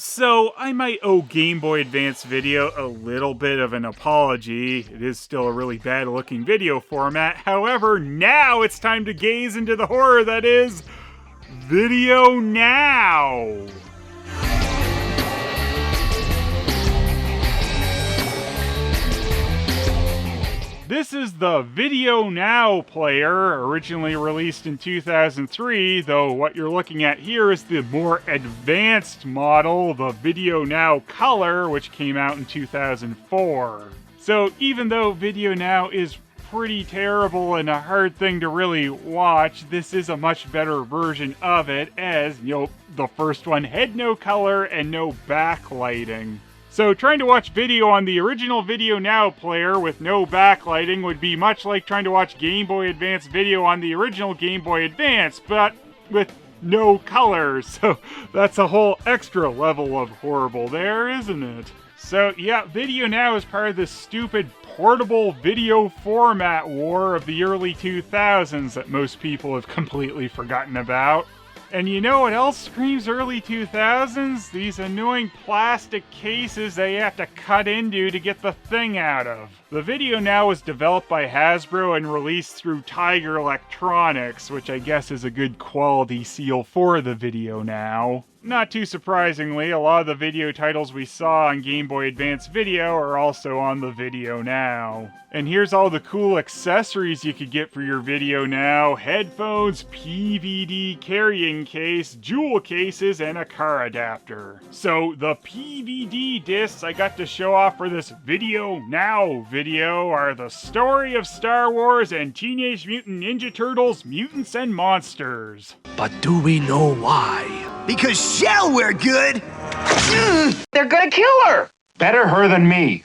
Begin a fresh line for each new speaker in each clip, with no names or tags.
So, I might owe Game Boy Advance Video a little bit of an apology. It is still a really bad looking video format. However, now it's time to gaze into the horror that is VideoNow. This is the VideoNow player, originally released in 2003, though what you're looking at here is the more advanced model, the VideoNow Color, which came out in 2004. So even though VideoNow is pretty terrible and a hard thing to really watch, this is a much better version of it, as, the first one had no color and no backlighting. So trying to watch video on the original VideoNow player with no backlighting would be much like trying to watch Game Boy Advance video on the original Game Boy Advance, but with no color. So that's a whole extra level of horrible there, isn't it? So yeah, VideoNow is part of this stupid portable video format war of the early 2000s that most people have completely forgotten about. And you know what else screams early 2000s? These annoying plastic cases they have to cut into to get the thing out of. The VideoNow was developed by Hasbro and released through Tiger Electronics, which I guess is a good quality seal for the VideoNow. Not too surprisingly, a lot of the video titles we saw on Game Boy Advance Video are also on the VideoNow. And here's all the cool accessories you could get for your VideoNow: headphones, PVD carrying case, jewel cases, and a car adapter. So the PVD discs I got to show off for this VideoNow video are the story of Star Wars and Teenage Mutant Ninja Turtles: Mutants and Monsters.
But do we know why?
Because Shell, we're good!
They're gonna kill her!
Better her than me.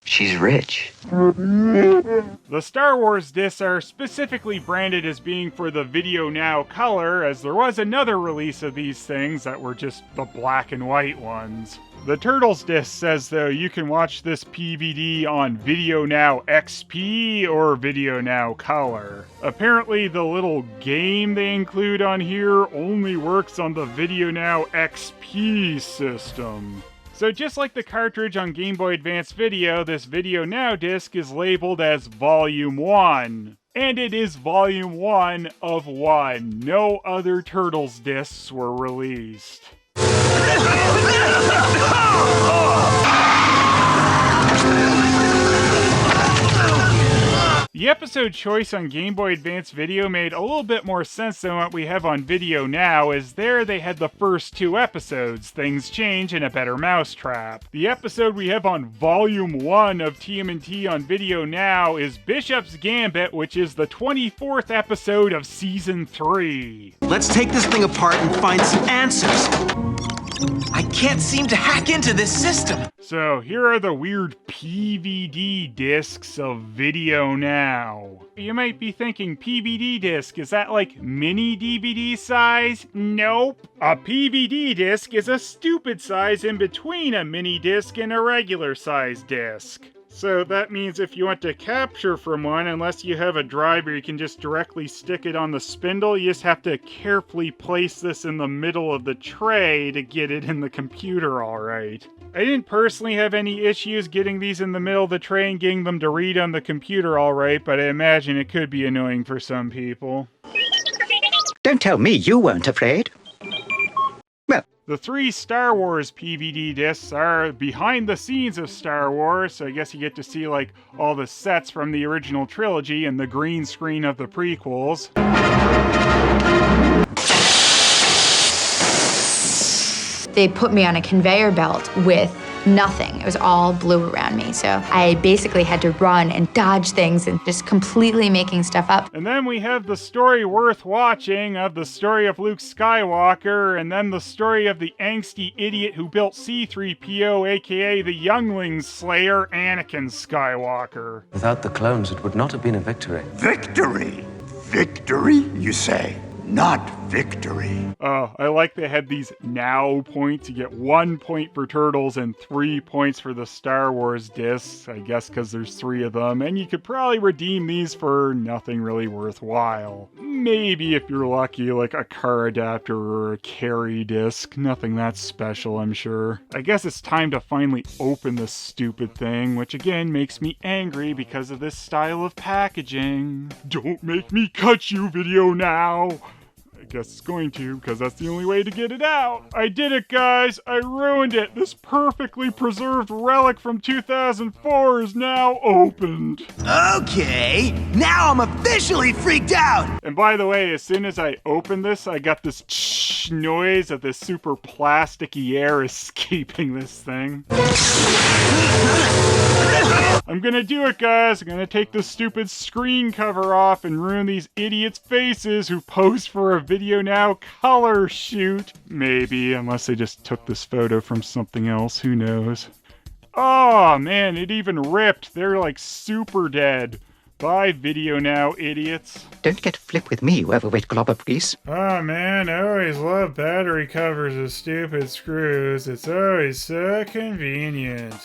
She's rich.
The Star Wars discs are specifically branded as being for the VideoNow Color, as there was another release of these things that were just the black and white ones. The Turtles disc says, though, you can watch this PVD on VideoNow XP or VideoNow Color. Apparently, the little game they include on here only works on the VideoNow XP system. So just like the cartridge on Game Boy Advance Video, this VideoNow disc is labeled as Volume 1. And it is Volume 1 of 1. No other Turtles discs were released. The episode choice on Game Boy Advance Video made a little bit more sense than what we have on VideoNow, as there they had the first two episodes, Things Change and A Better Mousetrap. The episode we have on Volume 1 of TMNT on VideoNow is Bishop's Gambit, which is the 24th episode of Season 3.
Let's take this thing apart and find some answers. I can't seem to hack into this system.
So here are the weird PVD discs of VideoNow. You might be thinking, PVD disc, is that like mini DVD size? Nope. A PVD disc is a stupid size in between a mini disc and a regular size disc. So that means if you want to capture from one, unless you have a drive where you can just directly stick it on the spindle, you just have to carefully place this in the middle of the tray to get it in the computer alright. I didn't personally have any issues getting these in the middle of the tray and getting them to read on the computer alright, but I imagine it could be annoying for some people.
Don't tell me you weren't afraid.
The three Star Wars PVD discs are behind the scenes of Star Wars, so I guess you get to see like all the sets from the original trilogy and the green screen of the prequels.
They put me on a conveyor belt with nothing. It was all blue around me. So I basically had to run and dodge things and just completely making stuff up.
And then we have the story worth watching of the story of Luke Skywalker, and then the story of the angsty idiot who built C-3PO, aka the Youngling Slayer, Anakin Skywalker.
Without the clones, it would not have been a victory.
Victory? Victory, you say?
not victory.
Oh, I like they had these now points. You get 1 point for Turtles and 3 points for the Star Wars discs, I guess because there's 3 of them, and you could probably redeem these for nothing really worthwhile. Maybe if you're lucky, like a car adapter or a carry disc. Nothing that special, I'm sure. I guess it's time to finally open this stupid thing, which again makes me angry because of this style of packaging. Don't make me cut you, VideoNow! I guess it's going to, because that's the only way to get it out. I did it, guys! I ruined it! This perfectly preserved relic from 2004 is now opened!
Okay, now I'm officially freaked out!
And by the way, as soon as I opened this, I got this noise of this super plasticky air escaping this thing. I'm gonna do it, guys. I'm gonna take this stupid screen cover off and ruin these idiots' faces who posed for a VideoNow color shoot. Maybe, unless they just took this photo from something else. Who knows? Oh, man, it even ripped. They're like super dead. Bye, VideoNow, idiots.
Don't get a flip with me, overweight globber, please.
Oh, man, I always love battery covers with stupid screws. It's always so convenient.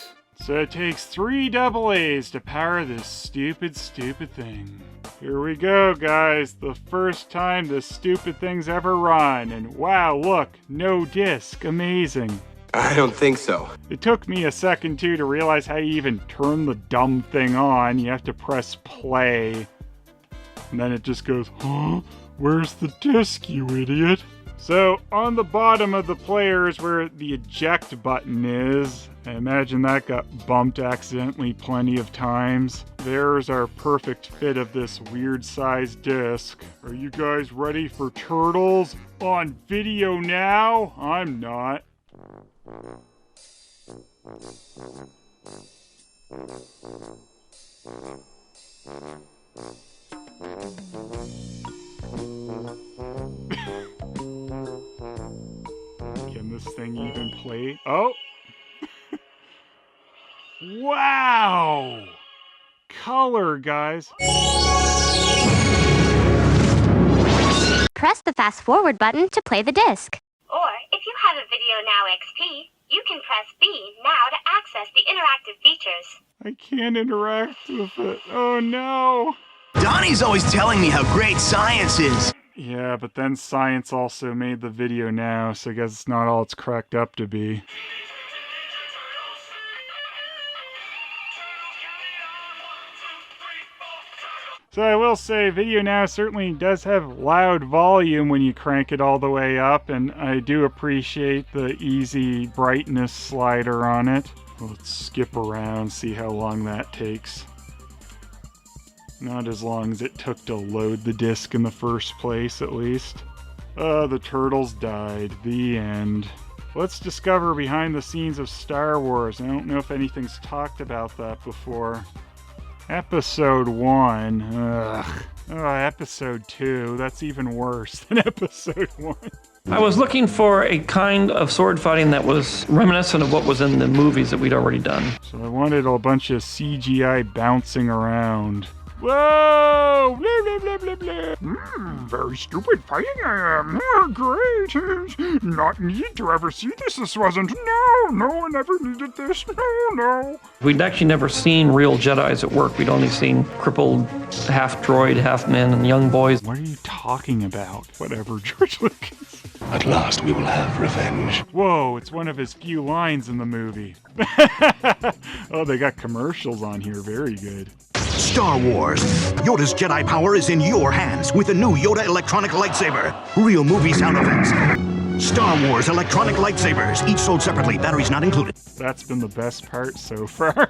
So it takes 3 AA's to power this stupid thing. Here we go, guys. The first time this stupid thing's ever run. And wow, look, no disc. Amazing.
I don't think so.
It took me a second, too, to realize how you even turn the dumb thing on. You have to press play. And then it just goes, huh? Where's the disc, you idiot? So, on the bottom of the player is where the eject button is. I imagine that got bumped accidentally plenty of times. There's our perfect fit of this weird-sized disc. Are you guys ready for Turtles on VideoNow? I'm not. Can this thing even play? Oh! Wow! Color, guys.
Press the fast forward button to play the disc.
Or, if you have a VideoNow XP, you can press B now to access the interactive features.
I can't interact with it. Oh no!
Donnie's always telling me how great science is.
Yeah, but then science also made the VideoNow, so I guess it's not all it's cracked up to be. So I will say, VideoNow certainly does have loud volume when you crank it all the way up, and I do appreciate the easy brightness slider on it. Let's skip around, see how long that takes. Not as long as it took to load the disc in the first place, at least. The turtles died. The end. Let's discover behind the scenes of Star Wars. I don't know if anything's talked about that before. Episode 1. Ugh. Oh, Episode 2. That's even worse than Episode 1.
I was looking for a kind of sword fighting that was reminiscent of what was in the movies that we'd already done.
So I wanted a bunch of CGI bouncing around. Whoa! Blah, blah, blah, blah, blah. Very stupid fighting I am. Great. Not needed to ever see this. This wasn't. No one ever needed this. No.
We'd actually never seen real Jedis at work. We'd only seen crippled half droid, half men, and young boys.
What are you talking about? Whatever, George Lucas.
At last we will have revenge.
Whoa, it's one of his few lines in the movie. Oh, they got commercials on here. Very good.
Star Wars. Yoda's Jedi power is in your hands with the new Yoda electronic lightsaber. Real movie sound effects. Star Wars electronic lightsabers, each sold separately, batteries not included.
That's been the best part so far.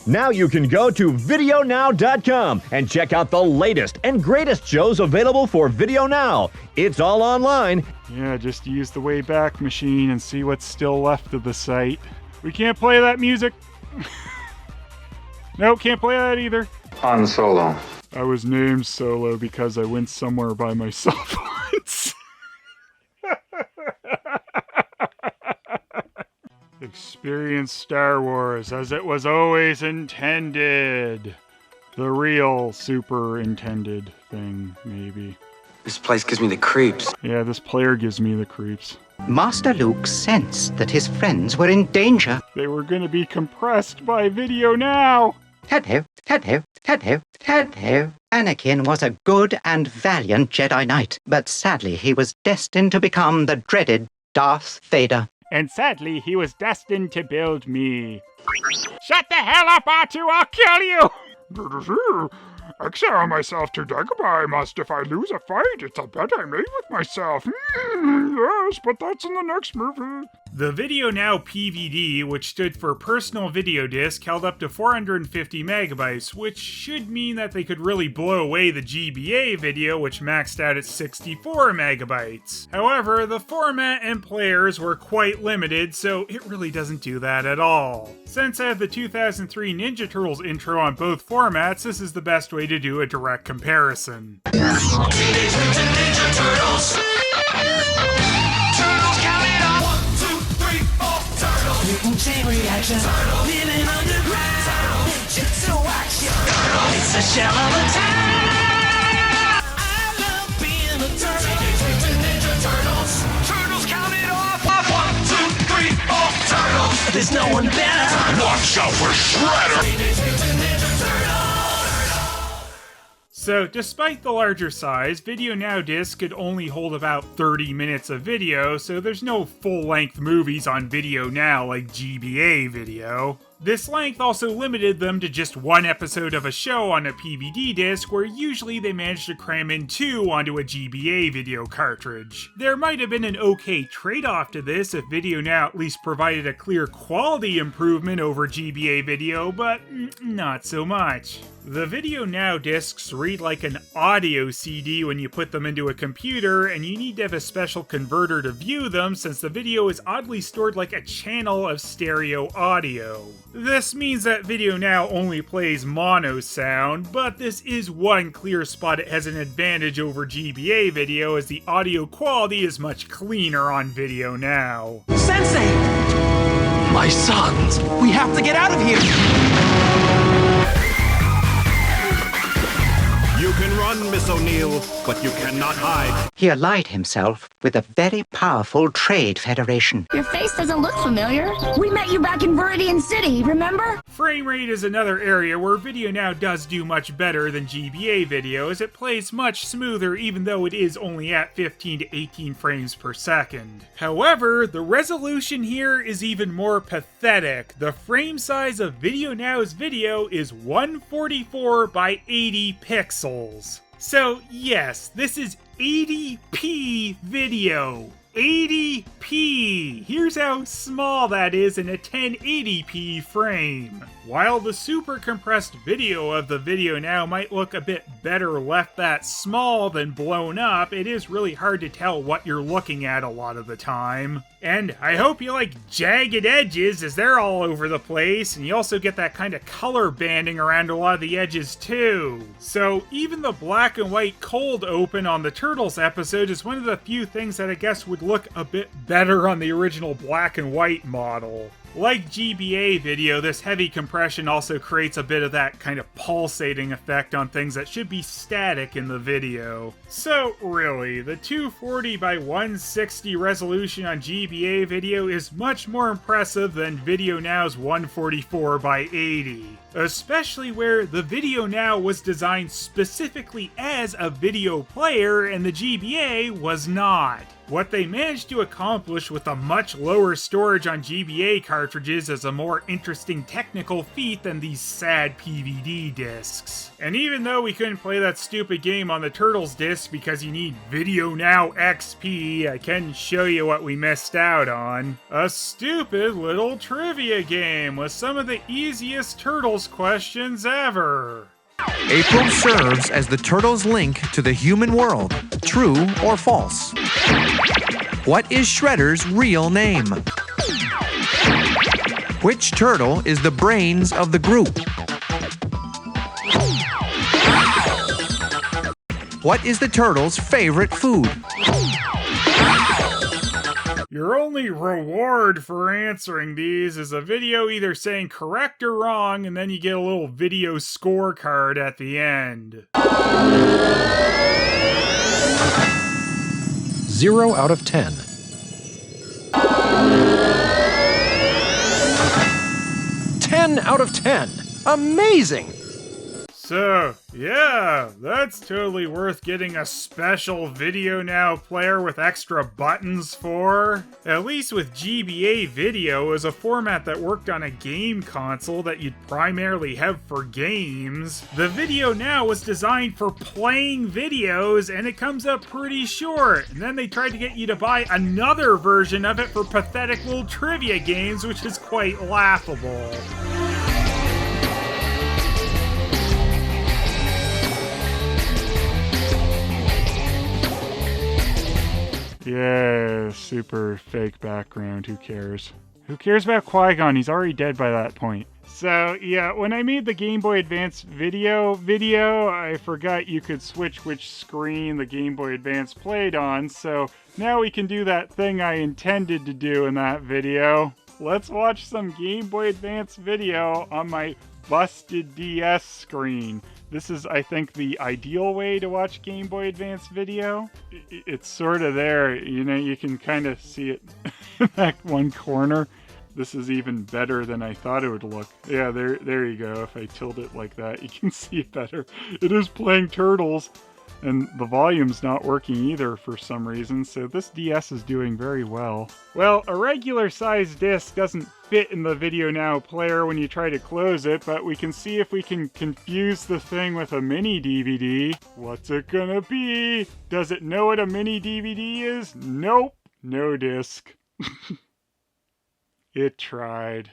Now you can go to VideoNow.com and check out the latest and greatest shows available for VideoNow. It's all online.
Yeah, just use the Wayback Machine and see what's still left of the site. We can't play that music. No, can't play that either.
Han Solo.
I was named Solo because I went somewhere by myself once. Experience Star Wars as it was always intended. The real super intended thing, maybe.
This place gives me the creeps.
Yeah, this player gives me the creeps.
Master Luke sensed that his friends were in danger.
They were going to be compressed by VideoNow.
Hello, hello, hello, hello. Anakin was a good and valiant Jedi Knight, but sadly he was destined to become the dreaded Darth Vader.
And sadly, he was destined to build me. Shut the hell up, R2, I'll kill you!
Exile myself to Dagobah must if I lose a fight. It's a bet I made with myself. Yes, but that's in the next movie.
The VideoNow PVD, which stood for Personal Video Disc, held up to 450 megabytes, which should mean that they could really blow away the GBA video, which maxed out at 64 megabytes. However, the format and players were quite limited, so it really doesn't do that at all. Since I have the 2003 Ninja Turtles intro on both formats, this is the best way to do a direct comparison.
Teenage Mutant Ninja Turtles! Turtles counted on 1, 2, 3, 4 turtles! Mutant chain reaction! Turtles! Living underground! Turtles! Ninjutsu action! Turtles! It's a shell of a town! I love being a turtle! Teenage Mutant Ninja Turtles! Turtles counted off! 1, 2, 3, 4 turtles! There's no one better!
Watch out for Shredder!
Teenage Mutant Ninja Turtles!
So, despite the larger size, VideoNow disc could only hold about 30 minutes of video, so there's no full-length movies on VideoNow like GBA video. This length also limited them to just one episode of a show on a PVD disc, where usually they managed to cram in 2 onto a GBA video cartridge. There might have been an okay trade-off to this if VideoNow at least provided a clear quality improvement over GBA video, but not so much. The VideoNow discs read like an audio CD when you put them into a computer, and you need to have a special converter to view them since the video is oddly stored like a channel of stereo audio. This means that VideoNow only plays mono sound, but this is one clear spot it has an advantage over GBA video, as the audio quality is much cleaner on VideoNow.
Sensei! My sons! We have to get out of here!
You can run, Miss O'Neill, but you cannot hide.
He allied himself with a very powerful trade federation.
Your face doesn't look familiar. We met you back in Viridian City, remember?
Frame rate is another area where VideoNow does do much better than GBA video, as it plays much smoother even though it is only at 15 to 18 frames per second. However, the resolution here is even more pathetic. The frame size of VideoNow's video is 144 by 80 pixels. So yes, this is 80p video. 80p! Here's how small that is in a 1080p frame. While the super compressed video of the VideoNow might look a bit better left that small than blown up, it is really hard to tell what you're looking at a lot of the time. And I hope you like jagged edges, as they're all over the place, and you also get that kind of color banding around a lot of the edges too. So even the black and white cold open on the Turtles episode is one of the few things that I guess would look a bit better on the original black and white model. Like GBA video, this heavy compression also creates a bit of that kind of pulsating effect on things that should be static in the video. So really, the 240 by 160 resolution on GBA video is much more impressive than VideoNow's 144 by 80. Especially where the VideoNow was designed specifically as a video player and the GBA was not. What they managed to accomplish with a much lower storage on GBA cartridges is a more interesting technical feat than these sad PVD discs. And even though we couldn't play that stupid game on the Turtles disc because you need VideoNow XP, I can show you what we missed out on. A stupid little trivia game with some of the easiest Turtles questions ever.
April serves as the Turtles' link to the human world. True or false? What is Shredder's real name? Which turtle is the brains of the group? What is the turtle's favorite food?
Your only reward for answering these is a video either saying correct or wrong, and then you get a little video scorecard at the end.
0 out of 10. 10 out of 10. Amazing!
So, yeah, that's totally worth getting a special VideoNow player with extra buttons for. At least with GBA Video is a format that worked on a game console that you'd primarily have for games. The VideoNow was designed for playing videos and it comes up pretty short. And then they tried to get you to buy another version of it for pathetic little trivia games, which is quite laughable. Yeah, super fake background, who cares? Who cares about Qui-Gon? He's already dead by that point. So, yeah, when I made the Game Boy Advance video, I forgot you could switch which screen the Game Boy Advance played on, so now we can do that thing I intended to do in that video. Let's watch some Game Boy Advance video on my busted DS screen. This is, I think, the ideal way to watch Game Boy Advance video. It's sort of there, you know, you can kind of see it in that one corner. This is even better than I thought it would look. Yeah, there you go. If I tilt it like that, you can see it better. It is playing Turtles, and the volume's not working either for some reason, so this DS is doing very well. Well, a regular sized disc doesn't fit in the VideoNow player when you try to close it, but we can see if we can confuse the thing with a mini DVD. What's it gonna be? Does it know what a mini DVD is? Nope, no disc. It tried.